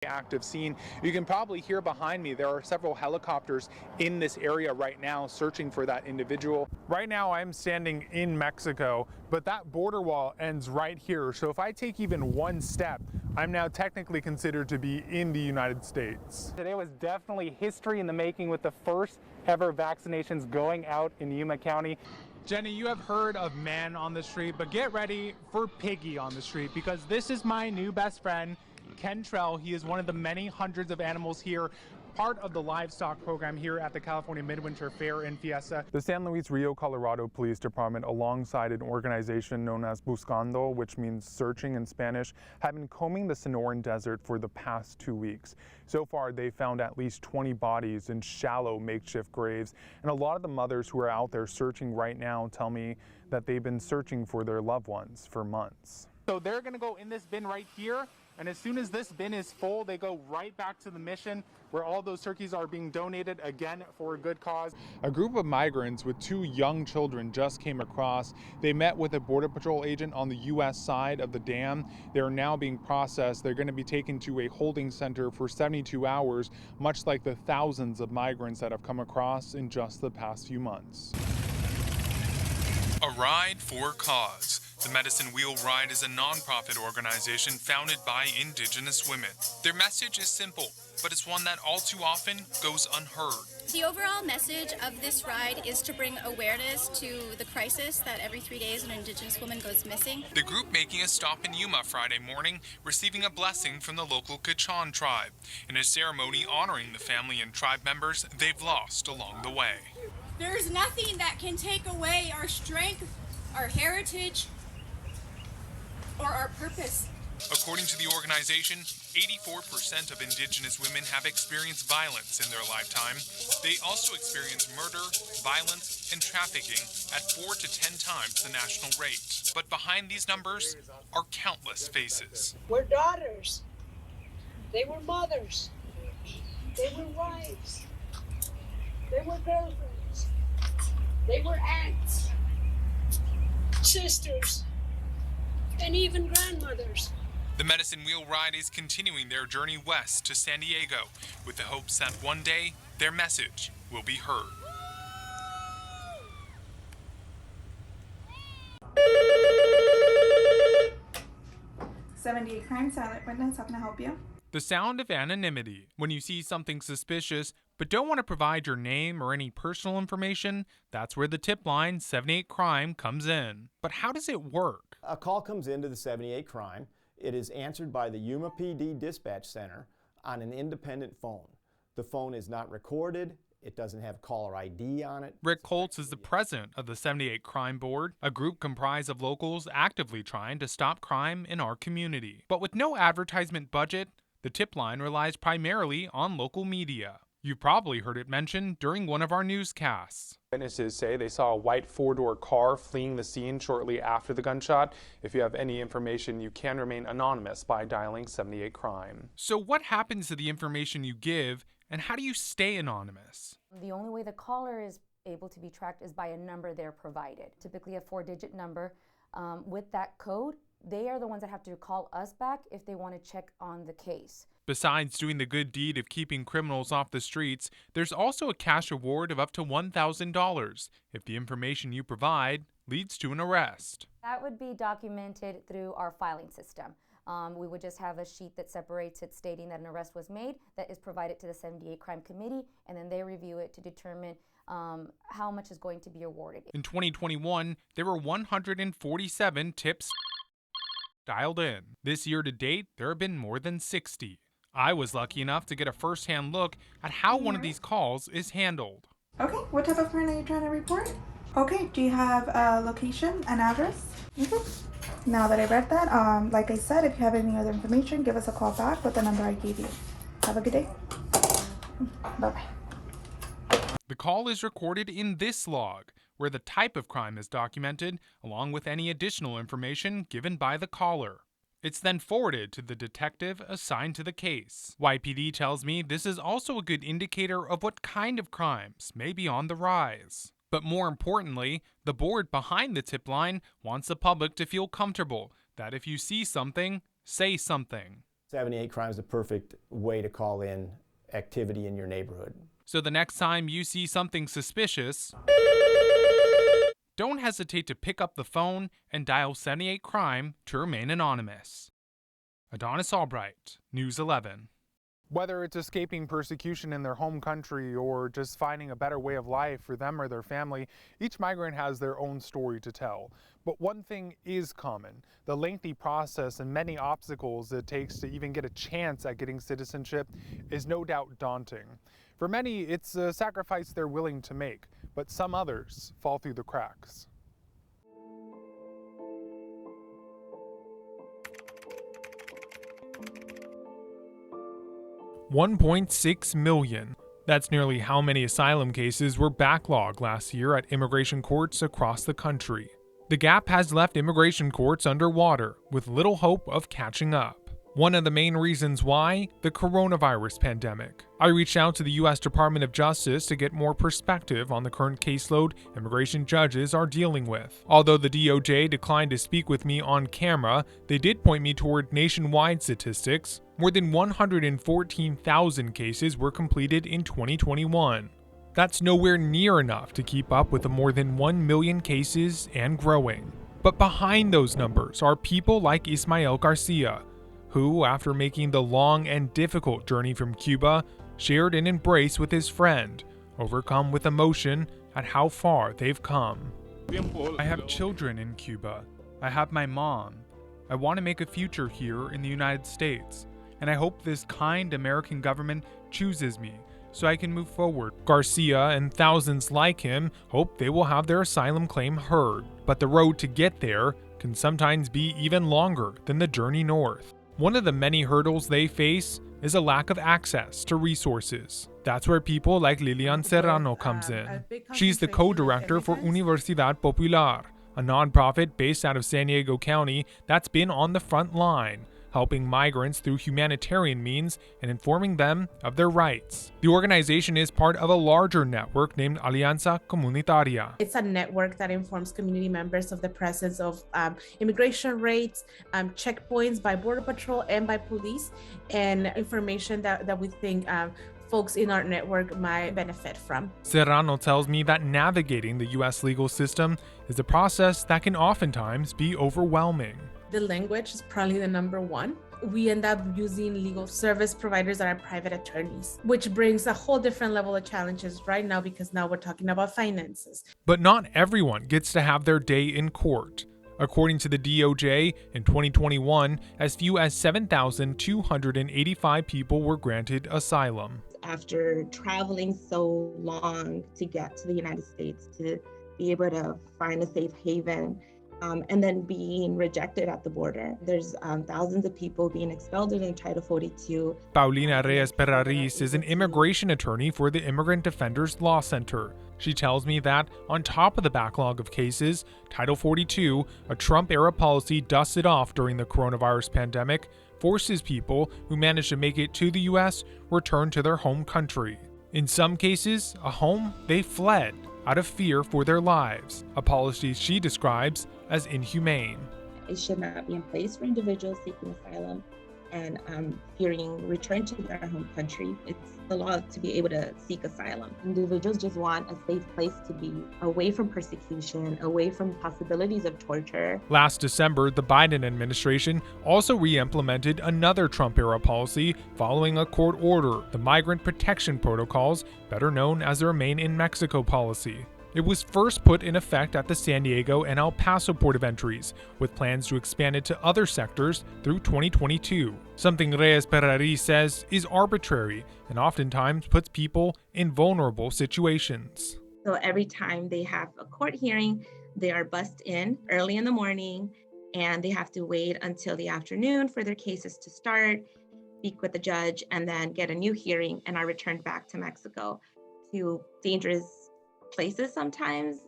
Active scene. You can probably hear behind me there are several helicopters in this area right now searching for that individual. Right now I'm standing in Mexico, but that border wall ends right here. So if I take even one step, I'm now technically considered to be in the United States. Today was definitely history in the making with the first ever vaccinations going out in Yuma County. Jenny, you have heard of man on the street, but get ready for piggy on the street, because this is my new best friend, Kentrell. He is one of the many hundreds of animals here, part of the livestock program here at the California Midwinter Fair and Fiesta. The San Luis Rio, Colorado Police Department, alongside an organization known as Buscando, which means searching in Spanish, have been combing the Sonoran Desert for the past 2 weeks. So far, they found at least 20 bodies in shallow makeshift graves, and a lot of the mothers who are out there searching right now tell me that they've been searching for their loved ones for months. So they're gonna go in this bin right here, and as soon as this bin is full, they go right back to the mission where all those turkeys are being donated, again, for a good cause. A group of migrants with 2 young children just came across. They met with a Border Patrol agent on the U.S. side of the dam. They are now being processed. They're going to be taken to a holding center for 72 hours, much like the thousands of migrants that have come across in just the past few months. A Ride for Cause. The Medicine Wheel Ride is a nonprofit organization founded by Indigenous women. Their message is simple, but it's one that all too often goes unheard. The overall message of this ride is to bring awareness to the crisis that every 3 days an Indigenous woman goes missing. The group making a stop in Yuma Friday morning, receiving a blessing from the local Kachan tribe, in a ceremony honoring the family and tribe members they've lost along the way. There's nothing that can take away our strength, our heritage, or our purpose. According to the organization, 84% of Indigenous women have experienced violence in their lifetime. They also experience murder, violence, and trafficking at 4 to 10 times the national rate. But behind these numbers are countless faces. We're daughters. They were mothers. They were wives. They were girlfriends. They were aunts, sisters, and even grandmothers. The Medicine Wheel Ride is continuing their journey west to San Diego with the hopes that one day their message will be heard. '78 Crime, Silent Witness, how can I help you? The sound of anonymity. When you see something suspicious but don't want to provide your name or any personal information, that's where the tip line 78 Crime comes in. But how does it work? A call comes into the 78 Crime. It is answered by the Yuma PD Dispatch Center on an independent phone. The phone is not recorded. It doesn't have caller ID on it. Rick Colts is the president of the 78 Crime Board, a group comprised of locals actively trying to stop crime in our community. But with no advertisement budget, the tip line relies primarily on local media. You've probably heard it mentioned during one of our newscasts. Witnesses say they saw a white 4-door car fleeing the scene shortly after the gunshot. If you have any information, you can remain anonymous by dialing 78 Crime. So what happens to the information you give, and how do you stay anonymous? The only way the caller is able to be tracked is by a number they're provided, typically a 4-digit number. With that code, they are the ones that have to call us back if they want to check on the case. Besides doing the good deed of keeping criminals off the streets, there's also a cash reward of up to $1,000 if the information you provide leads to an arrest. That would be documented through our filing system. We would just have a sheet that separates it stating that an arrest was made that is provided to the 78 Crime Committee, and then they review it to determine how much is going to be awarded. In 2021, there were 147 tips dialed in. This year to date, there have been more than 60. I was lucky enough to get a first-hand look at how one of these calls is handled. Okay, what type of crime are you trying to report? Okay, do you have a location, an address? Okay. Now that I read that, like I said, if you have any other information, give us a call back with the number I gave you. Have a good day. Bye-bye. The call is recorded in this log, where the type of crime is documented, along with any additional information given by the caller. It's then forwarded to the detective assigned to the case. YPD tells me this is also a good indicator of what kind of crimes may be on the rise. But more importantly, the board behind the tip line wants the public to feel comfortable that if you see something, say something. 78 crime is the perfect way to call in activity in your neighborhood. So the next time you see something suspicious, don't hesitate to pick up the phone and dial 78 crime to remain anonymous. Adonis Albright, News 11. Whether it's escaping persecution in their home country or just finding a better way of life for them or their family, each migrant has their own story to tell. But one thing is common: the lengthy process and many obstacles it takes to even get a chance at getting citizenship is no doubt daunting. For many, it's a sacrifice they're willing to make, but some others fall through the cracks. $1.6 million. That's nearly how many asylum cases were backlogged last year at immigration courts across the country. The gap has left immigration courts underwater, with little hope of catching up. One of the main reasons why? The coronavirus pandemic. I reached out to the U.S. Department of Justice to get more perspective on the current caseload immigration judges are dealing with. Although the DOJ declined to speak with me on camera, they did point me toward nationwide statistics. More than 114,000 cases were completed in 2021. That's nowhere near enough to keep up with the more than 1 million cases and growing. But behind those numbers are people like Ismael Garcia, who, after making the long and difficult journey from Cuba, shared an embrace with his friend, overcome with emotion at how far they've come. I have children in Cuba. I have my mom. I want to make a future here in the United States, and I hope this kind American government chooses me so I can move forward. Garcia and thousands like him hope they will have their asylum claim heard, but the road to get there can sometimes be even longer than the journey north. One of the many hurdles they face is a lack of access to resources. That's where people like Lilian Serrano comes in. She's the co-director for Universidad Popular, a nonprofit based out of San Diego County that's been on the front line, helping migrants through humanitarian means and informing them of their rights. The organization is part of a larger network named Alianza Comunitaria. It's a network that informs community members of the presence of immigration rates, checkpoints by Border Patrol and by police, and information that we think folks in our network might benefit from. Serrano tells me that navigating the U.S. legal system is a process that can oftentimes be overwhelming. The language is probably the number one. We end up using legal service providers that are private attorneys, which brings a whole different level of challenges right now because now we're talking about finances. But not everyone gets to have their day in court. According to the DOJ, in 2021, as few as 7,285 people were granted asylum. After traveling so long to get to the United States, to be able to find a safe haven, and then being rejected at the border. There's thousands of people being expelled in Title 42. Paulina Reyes-Perariz is an immigration attorney for the Immigrant Defenders Law Center. She tells me that, on top of the backlog of cases, Title 42, a Trump-era policy dusted off during the coronavirus pandemic, forces people who manage to make it to the U.S. return to their home country. In some cases, a home they fled out of fear for their lives, a policy she describes as inhumane. It should not be in place for individuals seeking asylum and fearing return to their home country. It's the law to be able to seek asylum. Individuals just want a safe place to be, away from persecution, away from possibilities of torture. Last December, the Biden administration also re-implemented another Trump-era policy following a court order, the Migrant Protection Protocols, better known as the Remain in Mexico policy. It was first put in effect at the San Diego and El Paso port of entries, with plans to expand it to other sectors through 2022. Something Reyes-Perariz says is arbitrary and oftentimes puts people in vulnerable situations. So every time they have a court hearing, they are bussed in early in the morning and they have to wait until the afternoon for their cases to start, speak with the judge, and then get a new hearing and are returned back to Mexico to dangerous places sometimes.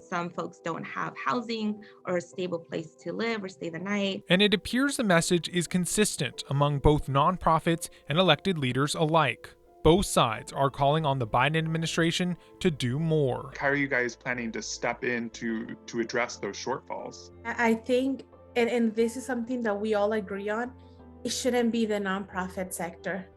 Some folks don't have housing or a stable place to live or stay the night. And it appears the message is consistent among both nonprofits and elected leaders alike. Both sides are calling on the Biden administration to do more. How are you guys planning to step in to address those shortfalls? I think, and this is something that we all agree on, it shouldn't be the nonprofit sector,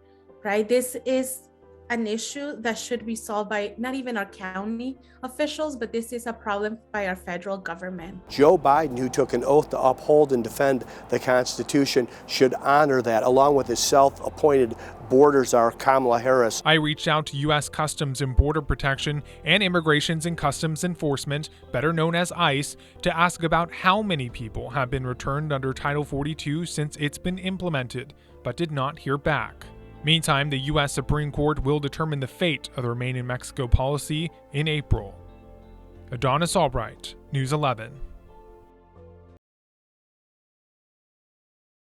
right? This is an issue that should be solved by not even our county officials, but this is a problem by our federal government. Joe Biden, who took an oath to uphold and defend the Constitution, should honor that, along with his self-appointed border czar, Kamala Harris. I reached out to U.S. Customs and Border Protection and Immigrations and Customs Enforcement, better known as ICE, to ask about how many people have been returned under Title 42 since it's been implemented, but did not hear back. Meantime, the U.S. Supreme Court will determine the fate of the Remain in Mexico policy in April. Adonis Albright, News 11.